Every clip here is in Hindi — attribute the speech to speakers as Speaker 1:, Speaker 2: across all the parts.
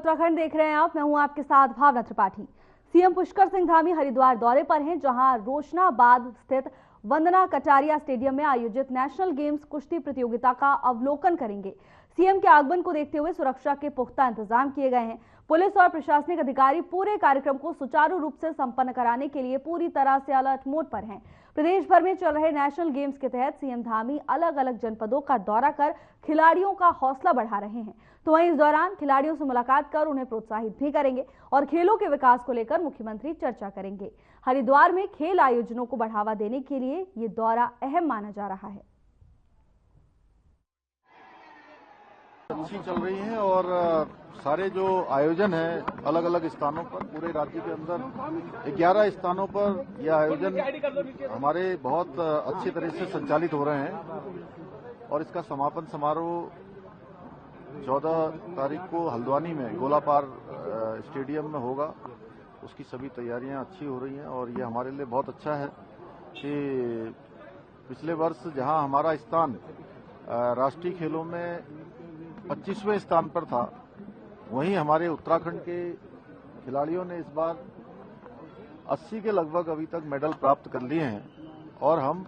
Speaker 1: उत्तराखंड देख रहे हैं आप। मैं हूं आपके साथ भावना त्रिपाठी। सीएम पुष्कर सिंह धामी हरिद्वार दौरे पर हैं, जहां रोशनाबाद स्थित वंदना कटारिया स्टेडियम में आयोजित नेशनल गेम्स कुश्ती प्रतियोगिता का अवलोकन करेंगे। सीएम के आगमन को देखते हुए सुरक्षा के पुख्ता इंतजाम किए गए हैं। पुलिस और प्रशासनिक अधिकारी पूरे कार्यक्रम को सुचारू रूप से संपन्न कराने के लिए पूरी तरह से अलर्ट मोड पर हैं। प्रदेश भर में चल रहे नेशनल गेम्स के तहत सीएम धामी अलग अलग जनपदों का दौरा कर खिलाड़ियों का हौसला बढ़ा रहे हैं। तो वहीं इस दौरान खिलाड़ियों से मुलाकात कर उन्हें प्रोत्साहित भी करेंगे और खेलों के विकास को लेकर मुख्यमंत्री चर्चा करेंगे। हरिद्वार में खेल आयोजनों को बढ़ावा देने के लिए ये दौरा अहम माना जा रहा है।
Speaker 2: अच्छी चल रही है और सारे जो आयोजन है अलग अलग स्थानों पर पूरे राज्य के अंदर 11 स्थानों पर यह आयोजन हमारे बहुत अच्छी तरह से संचालित हो रहे हैं और इसका समापन समारोह 14 तारीख को हल्द्वानी में गोलापार स्टेडियम में होगा। उसकी सभी तैयारियां अच्छी हो रही हैं और ये हमारे लिए बहुत अच्छा है कि पिछले वर्ष जहां हमारा स्थान राष्ट्रीय खेलों में 25वें स्थान पर था, वहीं हमारे उत्तराखंड के खिलाड़ियों ने इस बार 80 के लगभग अभी तक मेडल प्राप्त कर लिए हैं और हम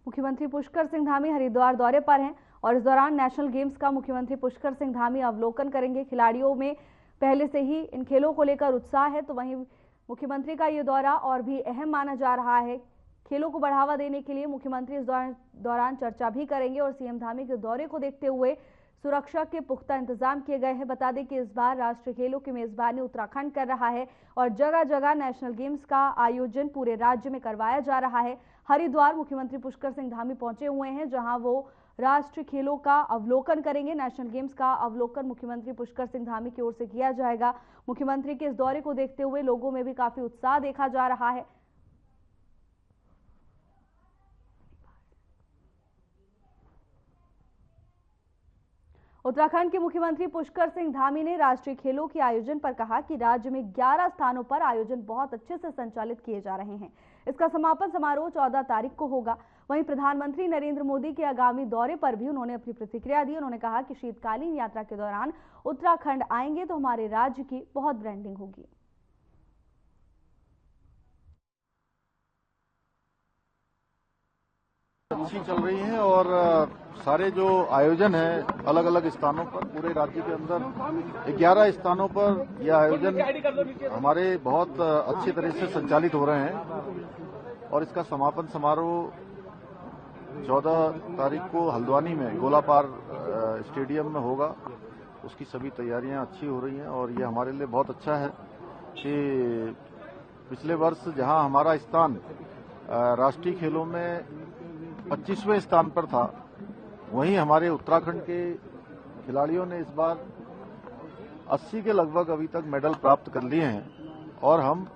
Speaker 1: मुख्यमंत्री पुष्कर सिंह धामी हरिद्वार दौरे पर हैं और इस दौरान नेशनल गेम्स का मुख्यमंत्री पुष्कर सिंह धामी अवलोकन करेंगे। खिलाड़ियों में पहले से ही इन खेलों को लेकर उत्साह है, तो वहीं मुख्यमंत्री का ये दौरा और भी अहम माना जा रहा है। खेलों को बढ़ावा देने के लिए मुख्यमंत्री इस दौरान चर्चा भी करेंगे और सीएम धामी के दौरे को देखते हुए सुरक्षा के पुख्ता इंतजाम किए गए हैं। बता दें कि इस बार राष्ट्रीय खेलों की मेजबानी उत्तराखंड कर रहा है और जगह जगह नेशनल गेम्स का आयोजन पूरे राज्य में करवाया जा रहा है। हरिद्वार मुख्यमंत्री पुष्कर सिंह धामी पहुंचे हुए हैं, जहां वो राष्ट्रीय खेलों का अवलोकन करेंगे। नेशनल गेम्स का अवलोकन मुख्यमंत्री पुष्कर सिंह धामी की ओर से किया जाएगा। मुख्यमंत्री के इस दौरे को देखते हुए लोगों में भी काफी उत्साह देखा जा रहा है। उत्तराखंड के मुख्यमंत्री पुष्कर सिंह धामी ने राष्ट्रीय खेलों के आयोजन पर कहा कि राज्य में 11 स्थानों पर आयोजन बहुत अच्छे से संचालित किए जा रहे हैं। इसका समापन समारोह 14 तारीख को होगा। वहीं प्रधानमंत्री नरेंद्र मोदी के आगामी दौरे पर भी उन्होंने अपनी प्रतिक्रिया दी। उन्होंने कहा कि शीतकालीन यात्रा के दौरान उत्तराखंड आएंगे तो हमारे राज्य की बहुत ब्रांडिंग होगी।
Speaker 2: अच्छी चल रही है और सारे जो आयोजन है अलग अलग स्थानों पर पूरे राज्य के अंदर 11 स्थानों पर यह आयोजन हमारे बहुत अच्छी तरह से संचालित हो रहे हैं और इसका समापन समारोह 14 तारीख को हल्द्वानी में गोलापार स्टेडियम में होगा। उसकी सभी तैयारियां अच्छी हो रही हैं और ये हमारे लिए बहुत अच्छा है कि पिछले वर्ष जहां हमारा स्थान राष्ट्रीय खेलों में 25वें स्थान पर था, वहीं हमारे उत्तराखंड के खिलाड़ियों ने इस बार 80 के लगभग अभी तक मेडल प्राप्त कर लिए हैं और हम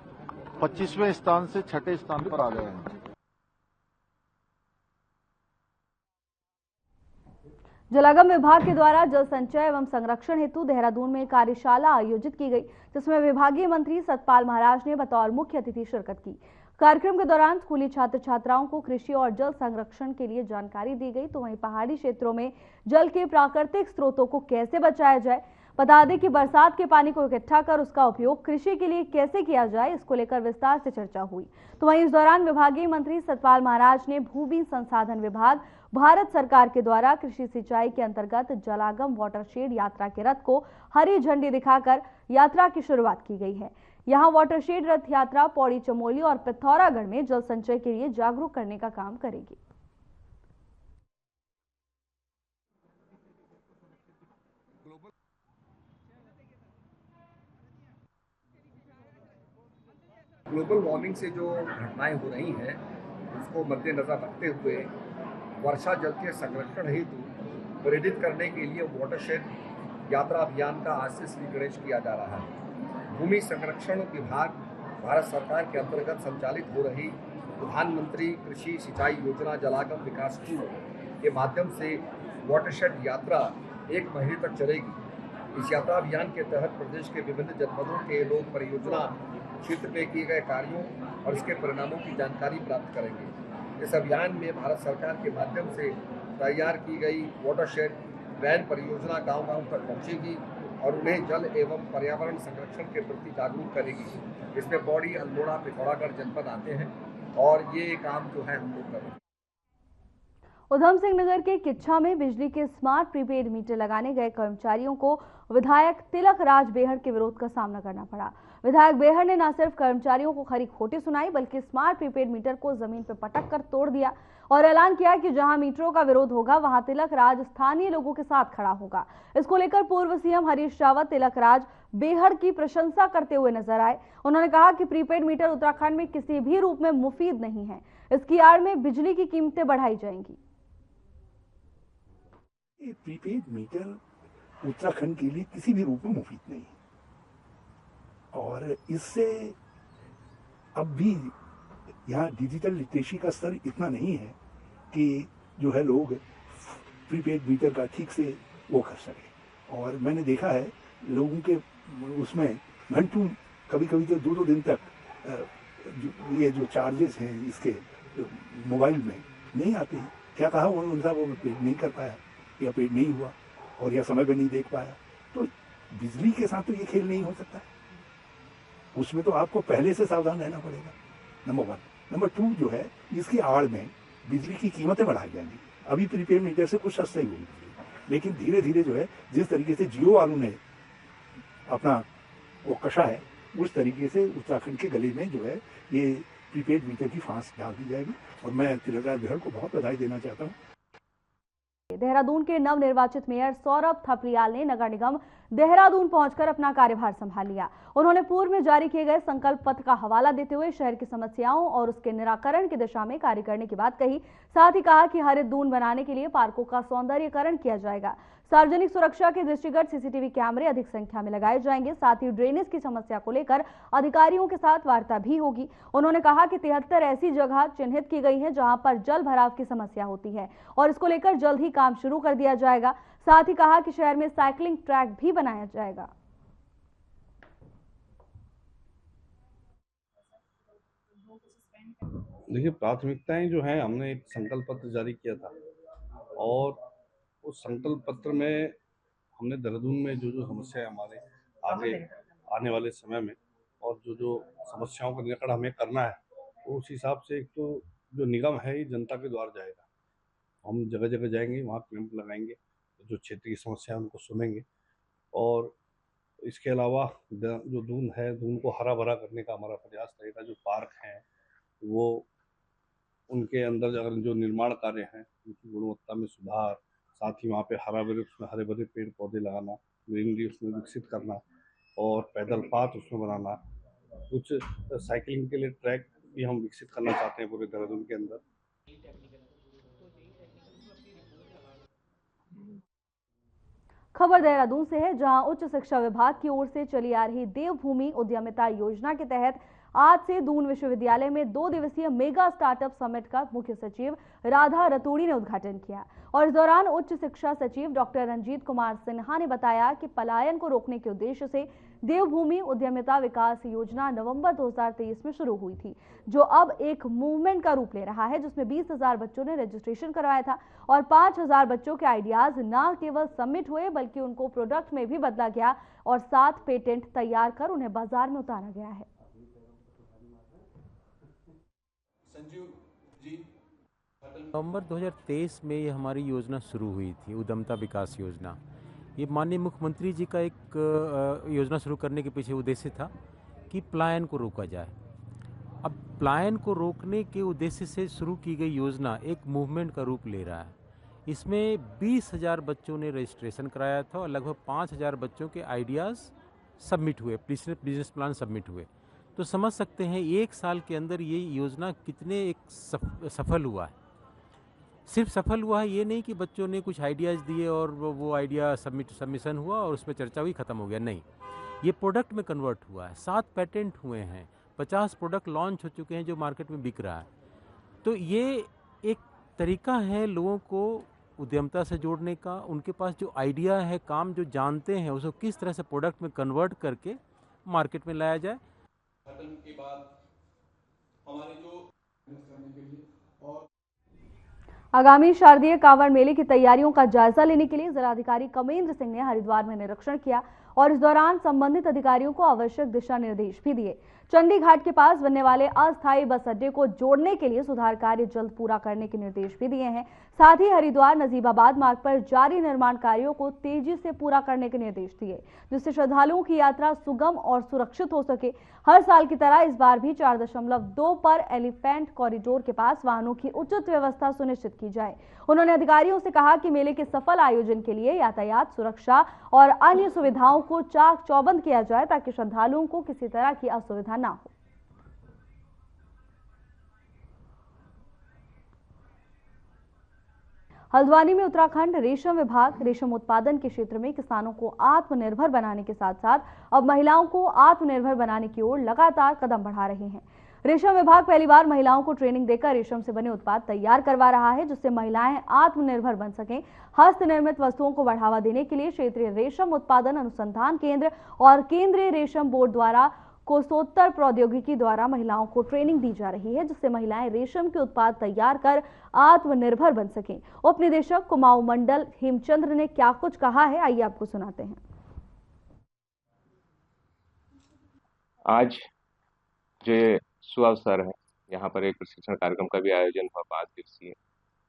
Speaker 2: 25वें स्थान से 6ठे स्थान पर आ गए हैं।
Speaker 1: जलागम विभाग के द्वारा जल संचय एवं संरक्षण हेतु देहरादून में कार्यशाला आयोजित की गई, जिसमें विभागीय मंत्री सतपाल महाराज ने बतौर मुख्य अतिथि शिरकत की। कार्यक्रम के दौरान स्कूली छात्र छात्राओं को कृषि और जल संरक्षण के लिए जानकारी दी गई। तो वहीं पहाड़ी क्षेत्रों में जल के प्राकृतिक स्रोतों को कैसे बचाया जाए, बता दें कि बरसात के पानी को इकट्ठा कर उसका उपयोग कृषि के लिए कैसे किया जाए, इसको लेकर विस्तार से चर्चा हुई। तो वहीं इस दौरान विभागीय मंत्री सतपाल महाराज ने भूमि संसाधन विभाग भारत सरकार के द्वारा कृषि सिंचाई के अंतर्गत जलागम वाटरशेड यात्रा के रथ को हरी झंडी दिखाकर यात्रा की शुरुआत की गई है। यहां वाटरशेड रथ यात्रा पौड़ी, चमोली और पिथौरागढ़ में जल संचय के लिए जागरूक करने का काम करेगी।
Speaker 3: ग्लोबल वार्मिंग से जो घटनाएं हो रही हैं, उसको मद्देनजर रखते हुए वर्षा जल के संरक्षण हेतु प्रेरित करने के लिए वाटरशेड यात्रा अभियान का आज से श्री गणेश किया जा रहा है। भूमि संरक्षण विभाग भारत सरकार के अंतर्गत संचालित हो रही प्रधानमंत्री कृषि सिंचाई योजना जलागम विकास 2 के माध्यम से वाटरशेड यात्रा 1 महीने तक चलेगी। इस यात्रा अभियान के तहत प्रदेश के विभिन्न जनपदों के लोग परियोजना क्षेत्र में किए गए कार्यों और इसके परिणामों की जानकारी प्राप्त करेंगे। इस अभियान में भारत सरकार के माध्यम से तैयार की गई वाटरशेड वैन परियोजना गांव-गांव तक पहुंचेगी और उन्हें जल एवं पर्यावरण संरक्षण के प्रति जागरूक करेगी। इसमें पौड़ी, अल्मोड़ा, पिथौरागढ़ जनपद आते हैं और ये काम जो है हम लोग करेंगे।
Speaker 1: उधम सिंह नगर के किच्छा में बिजली के स्मार्ट प्रीपेड मीटर लगाने गए कर्मचारियों को विधायक तिलक राज बेहड़ के विरोध का सामना करना पड़ा। विधायक बेहड़ ने न सिर्फ कर्मचारियों को खरी खोटी सुनाई बल्कि स्मार्ट प्रीपेड मीटर को जमीन पर पटक कर तोड़ दिया और ऐलान किया कि जहां मीटरों का विरोध होगा वहां तिलक राज स्थानीय लोगों के साथ खड़ा होगा। इसको लेकर पूर्व सीएम हरीश रावत तिलक राज बेहड़ की प्रशंसा करते हुए नजर आए। उन्होंने कहा कि प्रीपेड मीटर उत्तराखंड में किसी भी रूप में मुफीद नहीं है, इसकी आड़ में बिजली की कीमतें बढ़ाई जाएंगी।
Speaker 4: ये प्रीपेड मीटर उत्तराखंड के लिए किसी भी रूप में मुफीद नहीं है और इससे अब भी यहाँ डिजिटल लिटरेसी का स्तर इतना नहीं है कि जो है लोग प्रीपेड मीटर का ठीक से वो कर सके। और मैंने देखा है लोगों के उसमें घंटों कभी कभी तो 2-2 दिन तक ये जो चार्जेस हैं इसके मोबाइल में नहीं आते हैं। क्या कहा उनका वो पेड नहीं कर पाया या पेड नहीं हुआ और या समय पे नहीं देख पाया। तो बिजली के साथ तो ये खेल नहीं हो सकता है, उसमें तो आपको पहले से सावधान रहना पड़ेगा, नंबर 1। नंबर 2 जो है इसकी आड़ में बिजली की कीमतें बढ़ाई जाएंगी। अभी प्रीपेड मीटर से कुछ सस्ता ही होगी, लेकिन धीरे धीरे जो है जिस तरीके से जियो वालों ने अपना वो कशा है उस तरीके से उत्तराखंड के गले में जो है ये प्रीपेड मीटर की फांस डाल दी जाएगी और मैं तिलक राज बेहड़ को बहुत बधाई देना चाहता हूँ।
Speaker 1: देहरादून के नवनिर्वाचित मेयर सौरभ थपलियाल ने नगर निगम देहरादून पहुंचकर अपना कार्यभार संभाल लिया। उन्होंने पूर्व में जारी किए गए संकल्प पत्र का हवाला देते हुए शहर की समस्याओं और उसके निराकरण की दिशा में कार्य करने की बात कही। साथ ही कहा कि हरित दून बनाने के लिए पार्कों का सौंदर्यीकरण किया जाएगा। सार्वजनिक सुरक्षा के दृष्टिगत सीसीटीवी कैमरे अधिक संख्या में लगाए जाएंगे। साथ ही ड्रेनेज की समस्या को लेकर अधिकारियों के साथ वार्ता भी होगी। उन्होंने कहा कि 73 ऐसी जगह चिन्हित की गई हैं जहां पर जल भराव की समस्या होती है और इसको लेकर जल्द ही काम शुरू कर दिया जाएगा। साथ ही कहा कि शहर में साइकिलिंग ट्रैक भी बनाया जाएगा।
Speaker 5: देखिए, प्राथमिकताएं जो हैं हमने एक संकल्प पत्र जारी किया था और उस संकल्प पत्र में हमने देहरादून में जो समस्या है हमारे आगे आने वाले समय में और जो समस्याओं का निराकरण हमें करना है तो उस हिसाब से एक तो जो निगम है ये जनता के द्वार जाएगा। हम जगह जगह जाएंगे, वहाँ कैंप लगाएंगे, जो क्षेत्र की समस्या है उनको सुनेंगे और इसके अलावा जो दून है दून को हरा भरा करने का हमारा प्रयास रहेगा। जो पार्क हैं वो उनके अंदर अगर जो निर्माण कार्य हैं उनकी गुणवत्ता में सुधार, साथ ही वहाँ पे हरे भरे पेड़ पौधे लगाना, ग्रीनरी उसमें विकसित करना और पैदल पाथ उसमें बनाना। कुछ साइकिलिंग के लिए ट्रैक भी हम विकसित करना चाहते हैं पूरे देहरादून के अंदर।
Speaker 1: खबर देहरादून से है, जहां उच्च शिक्षा विभाग की ओर से चली आ रही देवभूमि उद्यमिता योजना के तहत आज से दून विश्वविद्यालय में 2 दिवसीय मेगा स्टार्टअप समिट का मुख्य सचिव राधा रतूड़ी ने उद्घाटन किया और इस दौरान उच्च शिक्षा सचिव डॉक्टर रंजीत कुमार सिन्हा ने बताया कि पलायन को रोकने के उद्देश्य से देवभूमि उद्यमिता विकास योजना नवंबर 2023 में शुरू हुई थी, जो अब एक मूवमेंट का रूप ले रहा है, जिसमें 20,000 बच्चों ने रजिस्ट्रेशन करवाया था और 5,000 बच्चों के आइडियाज न केवल सबमिट हुए बल्कि उनको प्रोडक्ट में भी बदला गया और 7 पेटेंट तैयार कर उन्हें बाजार में उतारा गया है।
Speaker 6: नवंबर 2023 में ये हमारी योजना शुरू हुई थी, उद्यमिता विकास योजना। ये माननीय मुख्यमंत्री जी का एक योजना शुरू करने के पीछे उद्देश्य था कि पलायन को रोका जाए। अब पलायन को रोकने के उद्देश्य से शुरू की गई योजना एक मूवमेंट का रूप ले रहा है। इसमें 20,000 बच्चों ने रजिस्ट्रेशन कराया था और लगभग 5,000 बच्चों के आइडियाज़ सबमिट हुए, बिजनेस प्लान सबमिट हुए। तो समझ सकते हैं 1 साल के अंदर ये योजना कितने एक सफल हुआ है। सिर्फ सफल हुआ है ये नहीं कि बच्चों ने कुछ आइडियाज़ दिए और वो आइडिया सबमिशन हुआ और उस पर चर्चा हुई, ख़त्म हो गया, नहीं। ये प्रोडक्ट में कन्वर्ट हुआ है। 7 पेटेंट हुए हैं, 50 प्रोडक्ट लॉन्च हो चुके हैं जो मार्केट में बिक रहा है। तो ये एक तरीका है लोगों को उद्यमता से जोड़ने का। उनके पास जो आइडिया है, काम जो जानते हैं, उसको किस तरह से प्रोडक्ट में कन्वर्ट करके मार्केट में लाया जाए।
Speaker 7: के बाद हमारे जो करने के लिए और
Speaker 1: आगामी शारदीय कांवड़ मेले की तैयारियों का जायजा लेने के लिए जिलाधिकारी कमेंद्र सिंह ने हरिद्वार में निरीक्षण किया और इस दौरान संबंधित अधिकारियों को आवश्यक दिशा निर्देश भी दिए। चंडी घाट के पास बनने वाले अस्थायी बस अड्डे को जोड़ने के लिए सुधार कार्य जल्द पूरा करने के निर्देश भी दिए हैं। साथ ही हरिद्वार नजीबाबाद मार्ग पर जारी निर्माण कार्यों को तेजी से पूरा करने के निर्देश दिए, जिससे श्रद्धालुओं की यात्रा सुगम और सुरक्षित हो सके। हर साल की तरह इस बार भी 4.2 पर एलिफेंट कॉरिडोर के पास वाहनों की उचित व्यवस्था सुनिश्चित की जाए। उन्होंने अधिकारियों से कहा कि मेले के सफल आयोजन के लिए यातायात सुरक्षा और अन्य सुविधाओं को चाक चौबंद किया जाए ताकि श्रद्धालुओं को किसी तरह की असुविधा ना हो। हल्द्वानी में उत्तराखंड रेशम विभाग रेशम उत्पादन के क्षेत्र में किसानों को आत्मनिर्भर बनाने के साथ साथ अब महिलाओं को आत्मनिर्भर बनाने की ओर लगातार कदम बढ़ा रहे हैं। रेशम विभाग पहली बार महिलाओं को ट्रेनिंग देकर रेशम से बने उत्पाद तैयार करवा रहा है, जिससे महिलाएं आत्मनिर्भर बन सकें। हस्त निर्मित वस्तुओं को बढ़ावा देने के लिए क्षेत्रीय रेशम उत्पादन अनुसंधान केंद्र और केंद्रीय रेशम बोर्ड द्वारा कोसोत्तर प्रौद्योगिकी द्वारा महिलाओं को ट्रेनिंग दी जा रही है, जिससे महिलाएं रेशम के उत्पाद तैयार कर आत्मनिर्भर बन सकें। उप निदेशक कुमाऊं मंडल हेमचंद्र ने क्या कुछ कहा है, आइए आपको सुनाते हैं।
Speaker 8: आज जो सुअवसर है, यहाँ पर एक प्रशिक्षण कार्यक्रम का भी आयोजन हुआ 5 दिवसीय,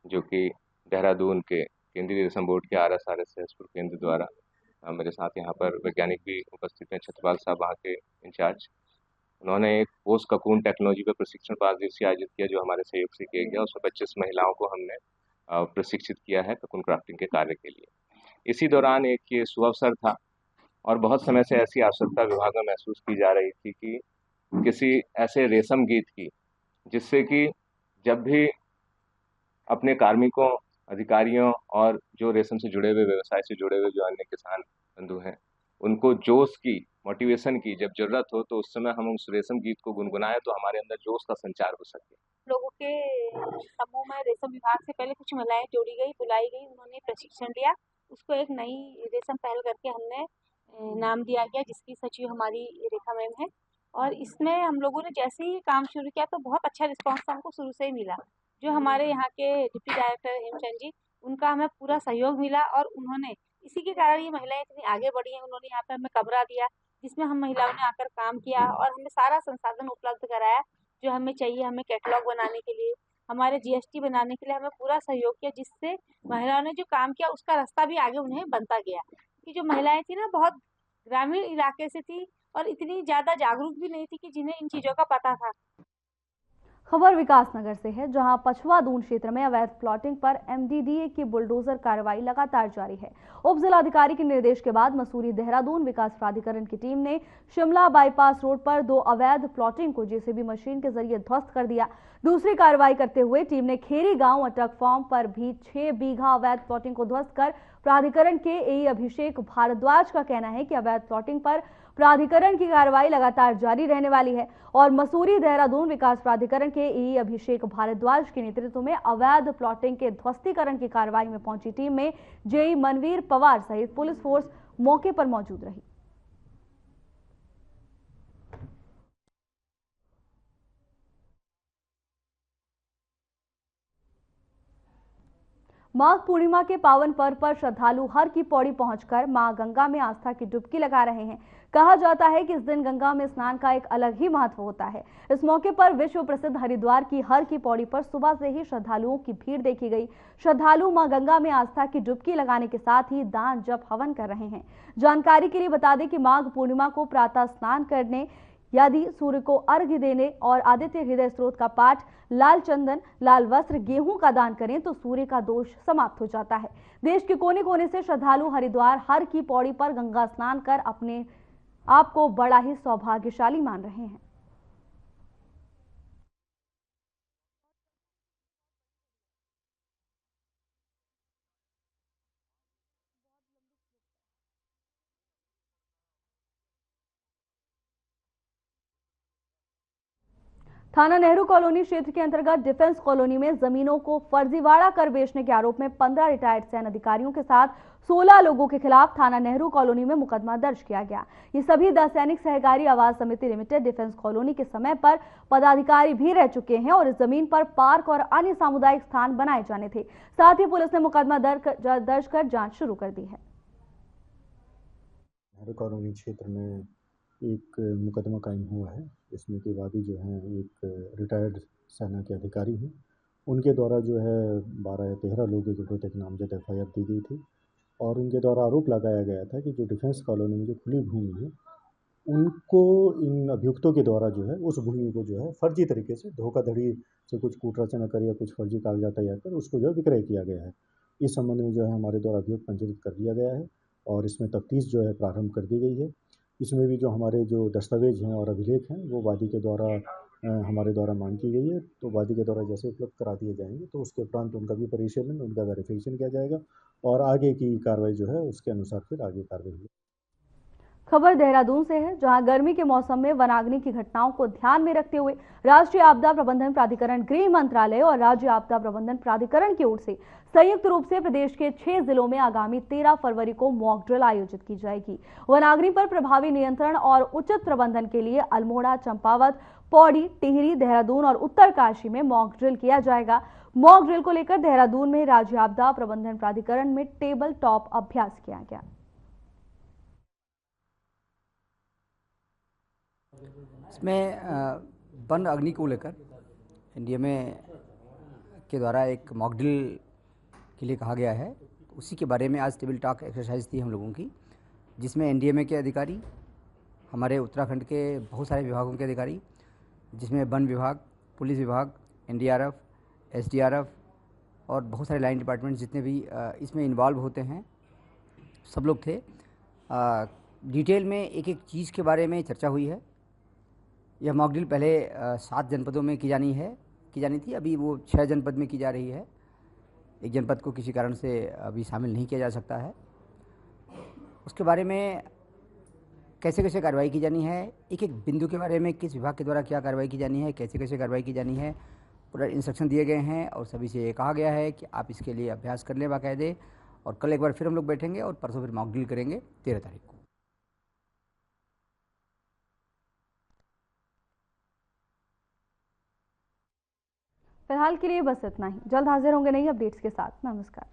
Speaker 8: जो कि देहरादून के केंद्रीय रेशम बोर्ड के RSRS सहसपुर केंद्र द्वारा मेरे साथ यहाँ पर वैज्ञानिक भी उपस्थित हैं, छत्रपाल साहब वहाँ के इंचार्ज। उन्होंने एक पोस्ट ककून टेक्नोलॉजी पर प्रशिक्षण 5 दिवसीय आयोजित किया, जो हमारे सहयोग से किया गया। उसमें 25 महिलाओं को हमने प्रशिक्षित किया है ककून क्राफ्टिंग के कार्य के लिए। इसी दौरान एक ये सुअवसर था और बहुत समय से ऐसी आवश्यकता विभाग में महसूस की जा रही थी कि किसी ऐसे रेशम गीत की, जिससे कि जब भी अपने कार्मिकों, अधिकारियों और जो रेशम से जुड़े हुए, व्यवसाय से जुड़े हुए जो अन्य किसान बंधु हैं, उनको जोश की, मोटिवेशन की जब जरूरत हो, तो उस समय हम उस रेशम गीत को गुनगुनाएं तो हमारे अंदर जोश का संचार हो सके।
Speaker 9: लोगों के समूह में रेशम विभाग से पहले कुछ महिलाएं जोड़ी गई, बुलाई गई, उन्होंने प्रशिक्षण लिया। उसको एक नई रेशम पहल करके हमने नाम दिया गया, जिसकी सचिव हमारी रेखा मैम है। और इसमें हम लोगों ने जैसे ही काम शुरू किया तो बहुत अच्छा रिस्पांस हमको शुरू से ही मिला। जो हमारे यहाँ के डिप्टी डायरेक्टर हेमचंद जी, उनका हमें पूरा सहयोग मिला और उन्होंने इसी के कारण ये महिलाएं इतनी आगे बढ़ी हैं। उन्होंने यहाँ पे हमें कमरा दिया, जिसमें हम महिलाओं ने आकर काम किया और हमें सारा संसाधन उपलब्ध कराया जो हमें चाहिए। हमें कैटलॉग बनाने के लिए, हमारे GST बनाने के लिए हमें पूरा सहयोग किया, जिससे महिलाओं ने जो काम किया उसका रास्ता भी आगे उन्हें बनता गया। कि जो महिलाएं थी ना, बहुत ग्रामीण इलाके से थी और इतनी ज्यादा जागरूक भी नहीं थी कि जिन्हें इन चीजों का पता था।
Speaker 1: खबर विकासनगर से है, जहां पछवा दून क्षेत्र में अवैध प्लॉटिंग पर MDDA की बुलडोजर कार्रवाई लगातार जारी है। उप जिलाधिकारी के निर्देश के बाद मसूरी देहरादून विकास प्राधिकरण की टीम ने शिमला बाईपास रोड पर 2 अवैध प्लॉटिंग को JCB मशीन के जरिए ध्वस्त कर दिया। दूसरी कार्रवाई करते हुए टीम ने खेरी गांव अटक फार्म पर भी 6 बीघा अवैध प्लॉटिंग को ध्वस्त कर प्राधिकरण के AE अभिषेक भारद्वाज का कहना है कि अवैध प्लॉटिंग पर प्राधिकरण की कार्रवाई लगातार जारी रहने वाली है और मसूरी देहरादून विकास प्राधिकरण के AE अभिषेक भारद्वाज के नेतृत्व में अवैध प्लॉटिंग के ध्वस्तीकरण की कार्रवाई में पहुंची टीम में JE मनवीर पवार सहित पुलिस फोर्स मौके पर मौजूद रही। माघ पूर्णिमा के पावन पर्व पर श्रद्धालु हर की पौड़ी पहुंचकर मां गंगा में आस्था की डुबकी लगा रहे हैं। कहा जाता है कि इस दिन गंगा में स्नान का एक अलग ही महत्व होता है। इस मौके पर विश्व प्रसिद्ध हरिद्वार की हर की पौड़ी पर सुबह से ही श्रद्धालुओं की भीड़ देखी गई। श्रद्धालु मां गंगा में आस्था की डुबकी लगाने के साथ ही दान जप हवन कर रहे हैं। जानकारी के लिए बता दें कि माघ पूर्णिमा को प्रातः स्नान करने, यदि सूर्य को अर्घ्य देने और आदित्य हृदय स्त्रोत का पाठ, लाल चंदन, लाल वस्त्र, गेहूं का दान करें तो सूर्य का दोष समाप्त हो जाता है। देश के कोने कोने से श्रद्धालु हरिद्वार हर की पौड़ी पर गंगा स्नान कर अपने आप को बड़ा ही सौभाग्यशाली मान रहे हैं। थाना नेहरू कॉलोनी क्षेत्र के अंतर्गत डिफेंस कॉलोनी में जमीनों को फर्जीवाड़ा कर बेचने के आरोप में 15 रिटायर्ड सैन्य अधिकारियों के साथ 16 लोगों के खिलाफ थाना नेहरू कॉलोनी में मुकदमा दर्ज किया गया। ये सभी 10 सैनिक सहकारी आवास समिति लिमिटेड डिफेंस कॉलोनी के समय पर पदाधिकारी भी रह चुके हैं और इस जमीन पर पार्क और अन्य सामुदायिक स्थान बनाए जाने थे। साथ ही पुलिस ने मुकदमा दर्ज कर जांच शुरू कर दी है।
Speaker 10: नेहरू कॉलोनी क्षेत्र में एक मुकदमा कायम हुआ है। इसमें के वादी जो हैं एक रिटायर्ड सेना के अधिकारी हैं। उनके द्वारा जो है 12 या 13 लोगों के विरुद्ध एक नामजद FIR दी गई थी और उनके द्वारा आरोप लगाया गया था कि जो डिफेंस कॉलोनी में जो खुली भूमि है उनको इन अभियुक्तों के द्वारा जो है उस भूमि को जो है फर्जी तरीके से धोखाधड़ी से कुछ कूटरचना कर या कुछ फर्जी कागजात तैयार कर उसको जो है विक्रय किया गया है। इस संबंध में जो है हमारे द्वारा अभियोग पंजीकृत कर दिया गया है और इसमें तफ्तीश जो है प्रारंभ कर दी गई है। इसमें भी जो हमारे जो दस्तावेज हैं और अभिलेख हैं वो वादी के द्वारा हमारे द्वारा मांग की गई है, तो वादी के द्वारा जैसे उपलब्ध करा दिए जाएंगे तो उसके उपरांत उनका भी परिशीलन, उनका वेरिफिकेशन किया जाएगा और आगे की कार्रवाई जो है उसके अनुसार फिर आगे कार्रवाई होगी।
Speaker 1: खबर देहरादून से है, जहां गर्मी के मौसम में वनाग्नि की घटनाओं को ध्यान में रखते हुए राष्ट्रीय आपदा प्रबंधन प्राधिकरण, गृह मंत्रालय और राज्य आपदा प्रबंधन प्राधिकरण की ओर से संयुक्त रूप से प्रदेश के 6 जिलों में आगामी 13 फरवरी को मॉक ड्रिल आयोजित की जाएगी। वनाग्नि पर प्रभावी नियंत्रण और उचित प्रबंधन के लिए अल्मोड़ा, चंपावत, पौड़ी, टिहरी, देहरादून और उत्तरकाशी में मॉक ड्रिल किया जाएगा। मॉक ड्रिल को लेकर देहरादून में राज्य आपदा प्रबंधन प्राधिकरण में टेबल टॉप अभ्यास किया गया।
Speaker 11: इसमें वन अग्नि को लेकर एनडीएमए के द्वारा एक मॉक ड्रिल के लिए कहा गया है। उसी के बारे में आज टेबल टॉक एक्सरसाइज थी हम लोगों की, जिसमें एनडीएमए के अधिकारी, हमारे उत्तराखंड के बहुत सारे विभागों के अधिकारी, जिसमें वन विभाग, पुलिस विभाग, NDRF, SDRF और बहुत सारे लाइन डिपार्टमेंट जितने भी इसमें इन्वॉल्व होते हैं सब लोग थे। डिटेल में एक एक चीज़ के बारे में चर्चा हुई है। यह मॉक ड्रिल पहले 7 जनपदों में की जानी थी, अभी वो 6 जनपद में की जा रही है। एक जनपद को किसी कारण से अभी शामिल नहीं किया जा सकता है। उसके बारे में कैसे कैसे कार्रवाई की जानी है, एक एक बिंदु के बारे में किस विभाग के द्वारा क्या कार्रवाई की जानी है, कैसे कैसे कार्रवाई की जानी है, पूरा इंस्ट्रक्शन दिए गए हैं और सभी से ये कहा गया है कि आप इसके लिए अभ्यास कर लें बाकायदे। और कल एक बार फिर हम लोग बैठेंगे और परसों फिर मॉक ड्रिल करेंगे 13 तारीख को।
Speaker 1: फिलहाल के लिए बस इतना ही। जल्द हाजिर होंगे नई अपडेट्स के साथ। नमस्कार।